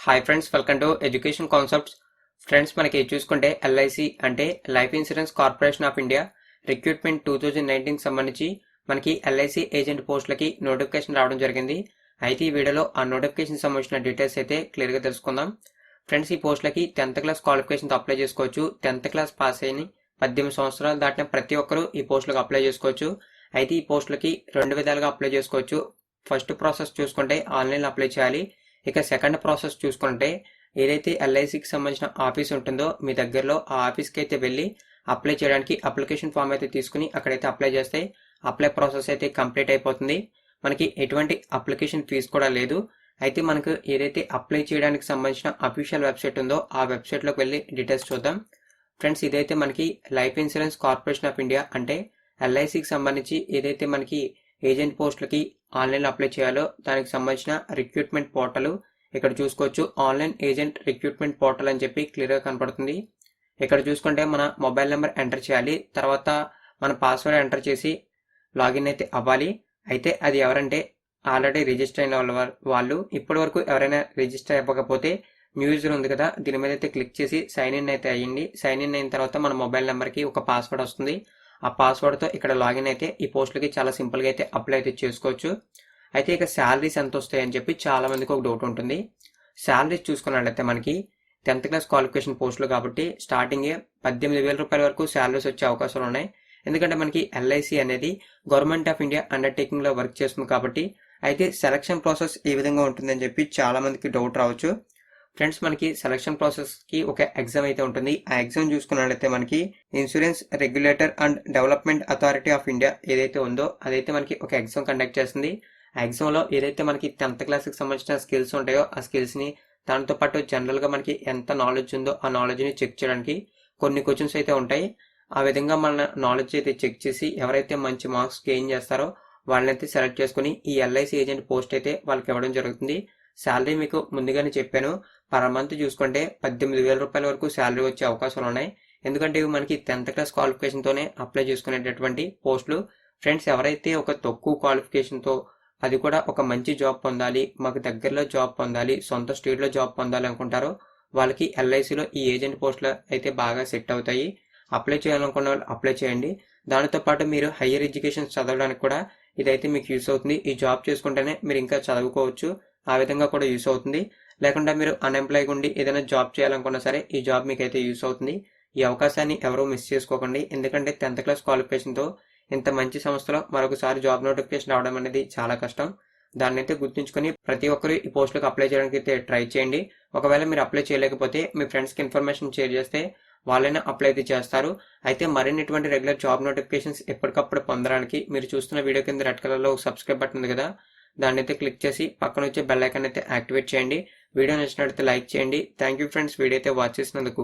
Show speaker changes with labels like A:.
A: Hi friends, welcome to education concepts. Friends, మనకి చూసుకుంటే LIC అంటే life insurance corporation of India recruitment 2019 సంబంధించి మనకి ఎల్ఐసి ఏజెంట్ పోస్టులకి నోటిఫికేషన్ రావడం జరిగింది. అయితే ఈ వీడియోలో ఆ నోటిఫికేషన్ సంబంధించిన డీటెయిల్స్ అయితే క్లియర్గా తెలుసుకుందాం. ఫ్రెండ్స్, ఈ పోస్టులకి 10th క్లాస్ క్వాలిఫికేషన్తో అప్లై చేసుకోవచ్చు. 10th క్లాస్ పాస్ అయిన 18 సంవత్సరాలు దాటిన ప్రతి ఒక్కరూ ఈ పోస్టులకు అప్లై చేసుకోవచ్చు. అయితే ఈ పోస్టులకి 2 విధాలుగా అప్లై చేసుకోవచ్చు. ఫస్ట్ ప్రాసెస్ చూసుకుంటే ఆన్లైన్లో అప్లై చేయాలి. ఇక సెకండ్ ప్రాసెస్ చూసుకుంటే ఏదైతే ఎల్ఐసికి సంబంధించిన ఆఫీస్ ఉంటుందో మీ దగ్గరలో ఆ ఆఫీస్కి అయితే వెళ్ళి అప్లై చేయడానికి అప్లికేషన్ ఫామ్ అయితే తీసుకుని అక్కడైతే అప్లై చేస్తే అప్లై ప్రాసెస్ అయితే కంప్లీట్ అయిపోతుంది. మనకి ఎటువంటి అప్లికేషన్ ఫీజు కూడా లేదు. అయితే మనకు ఏదైతే అప్లై చేయడానికి సంబంధించిన అఫీషియల్ వెబ్సైట్ ఉందో ఆ వెబ్సైట్లోకి వెళ్ళి డీటెయిల్స్ చూద్దాం. ఫ్రెండ్స్, ఇదైతే మనకి life insurance corporation of India అంటే ఎల్ఐసికి సంబంధించి ఏదైతే మనకి ఏజెంట్ పోస్టులకి ఆన్లైన్లో అప్లై చేయాలో దానికి సంబంధించిన రిక్రూట్మెంట్ పోర్టల్ ఇక్కడ చూసుకోవచ్చు. ఆన్లైన్ ఏజెంట్ రిక్రూట్మెంట్ పోర్టల్ అని చెప్పి క్లియర్గా కనపడుతుంది. ఇక్కడ చూసుకుంటే మన మొబైల్ నెంబర్ ఎంటర్ చేయాలి. తర్వాత మన పాస్వర్డ్ ఎంటర్ చేసి లాగిన్ అయితే అవ్వాలి. అయితే అది ఎవరంటే ఆల్రెడీ రిజిస్టర్ అయిన వాళ్ళు ఇప్పటి వరకు ఎవరైనా రిజిస్టర్ అవ్వకపోతే న్యూ యూజర్ ఉంది కదా, దీని మీద అయితే క్లిక్ చేసి సైన్ ఇన్ అయితే అయ్యింది. సైన్ ఇన్ అయిన తర్వాత మన మొబైల్ నెంబర్కి ఒక పాస్వర్డ్ వస్తుంది. ఆ పాస్వర్డ్తో ఇక్కడ లాగిన్ అయితే ఈ పోస్టులకి చాలా సింపుల్గా అయితే అప్లై అయితే చేసుకోవచ్చు. అయితే ఇక శాలరీస్ ఎంత వస్తాయని చెప్పి చాలా మందికి ఒక డౌట్ ఉంటుంది. శాలరీస్ చూసుకున్నట్లయితే మనకి 10th క్లాస్ క్వాలిఫికేషన్ పోస్టులు కాబట్టి స్టార్టింగే 18,000 రూపాయల వరకు శాలరీస్ వచ్చే అవకాశాలు ఉన్నాయి. ఎందుకంటే మనకి ఎల్ఐసి అనేది గవర్నమెంట్ ఆఫ్ ఇండియా అండర్టేకింగ్లో వర్క్ చేస్తుంది కాబట్టి. అయితే సెలక్షన్ ప్రాసెస్ ఏ విధంగా ఉంటుందని చెప్పి చాలా మందికి డౌట్ రావచ్చు. ఫ్రెండ్స్, మనకి సెలక్షన్ ప్రాసెస్కి ఒక ఎగ్జామ్ అయితే ఉంటుంది. ఆ ఎగ్జామ్ చూసుకున్నట్లయితే మనకి insurance regulator and development authority of India ఏదైతే ఉందో అదైతే మనకి ఒక ఎగ్జామ్ కండక్ట్ చేస్తుంది. ఆ ఎగ్జామ్లో ఏదైతే మనకి 10th క్లాస్కి సంబంధించిన స్కిల్స్ ఉంటాయో ఆ స్కిల్స్ని దాంతో పాటు జనరల్గా మనకి ఎంత నాలెడ్జ్ ఉందో ఆ నాలెడ్జ్ని చెక్ చేయడానికి కొన్ని క్వశ్చన్స్ అయితే ఉంటాయి. ఆ విధంగా మన నాలెడ్జ్ అయితే చెక్ చేసి ఎవరైతే మంచి మార్క్స్ గెయిన్ చేస్తారో వాళ్ళనైతే సెలెక్ట్ చేసుకుని ఈ ఎల్ఐసి ఏజెంట్ పోస్ట్ అయితే వాళ్ళకి ఇవ్వడం జరుగుతుంది. శాలరీ మీకు ముందుగానే చెప్పాను, పర్ మంత్ చూసుకుంటే 18,000 రూపాయల వరకు శాలరీ వచ్చే అవకాశాలు ఉన్నాయి. ఎందుకంటే ఇవి మనకి 10th క్లాస్ క్వాలిఫికేషన్తోనే అప్లై చేసుకునేటటువంటి పోస్టులు. ఫ్రెండ్స్, ఎవరైతే ఒక తక్కువ క్వాలిఫికేషన్తో అది కూడా ఒక మంచి జాబ్ పొందాలి, మాకు దగ్గరలో జాబ్ పొందాలి, సొంత స్టేట్లో జాబ్ పొందాలి అనుకుంటారో వాళ్ళకి ఎల్ఐసిలో ఈ ఏజెంట్ పోస్టులు అయితే బాగా సెట్ అవుతాయి. అప్లై చేయాలనుకున్న వాళ్ళు అప్లై చేయండి. దానితో పాటు మీరు హయ్యర్ ఎడ్యుకేషన్ చదవడానికి కూడా ఇదైతే మీకు యూస్ అవుతుంది. ఈ జాబ్ చేసుకుంటేనే మీరు ఇంకా చదువుకోవచ్చు, ఆ విధంగా కూడా యూస్ అవుతుంది. లేకుండా మీరు అన్ఎంప్లాయ్గా ఉండి ఏదైనా జాబ్ చేయాలనుకున్నా సరే ఈ జాబ్ మీకు అయితే యూస్ అవుతుంది. ఈ అవకాశాన్ని ఎవరూ మిస్ చేసుకోకండి. ఎందుకంటే 10th క్లాస్ క్వాలిఫికేషన్తో ఇంత మంచి సంస్థలో మరొకసారి జాబ్ నోటిఫికేషన్ రావడం అనేది చాలా కష్టం. దాన్ని అయితే గుర్తుంచుకొని ప్రతి ఒక్కరు ఈ పోస్టులకు అప్లై చేయడానికి అయితే ట్రై చేయండి. ఒకవేళ మీరు అప్లై చేయలేకపోతే మీ ఫ్రెండ్స్కి ఇన్ఫర్మేషన్ షేర్ చేస్తే వాళ్ళైనా అప్లై అయితే చేస్తారు. అయితే మరిన్ని ఇటువంటి రెగ్యులర్ జాబ్ నోటిఫికేషన్స్ ఎప్పటికప్పుడు పొందడానికి మీరు చూస్తున్న వీడియో కింద రెడ్ కలర్లో సబ్స్క్రైబ్ బటన్ ఉంది కదా, దాన్ని అయితే క్లిక్ చేసి పక్కన వచ్చే బెల్ ఐకాన్ అయితే యాక్టివేట్ చేయండి. వీడియో నచ్చినట్లయితే లైక్ చేయండి. థ్యాంక్ యూ ఫ్రెండ్స్, వీడియో అయితే వాచ్ చేసినందుకు.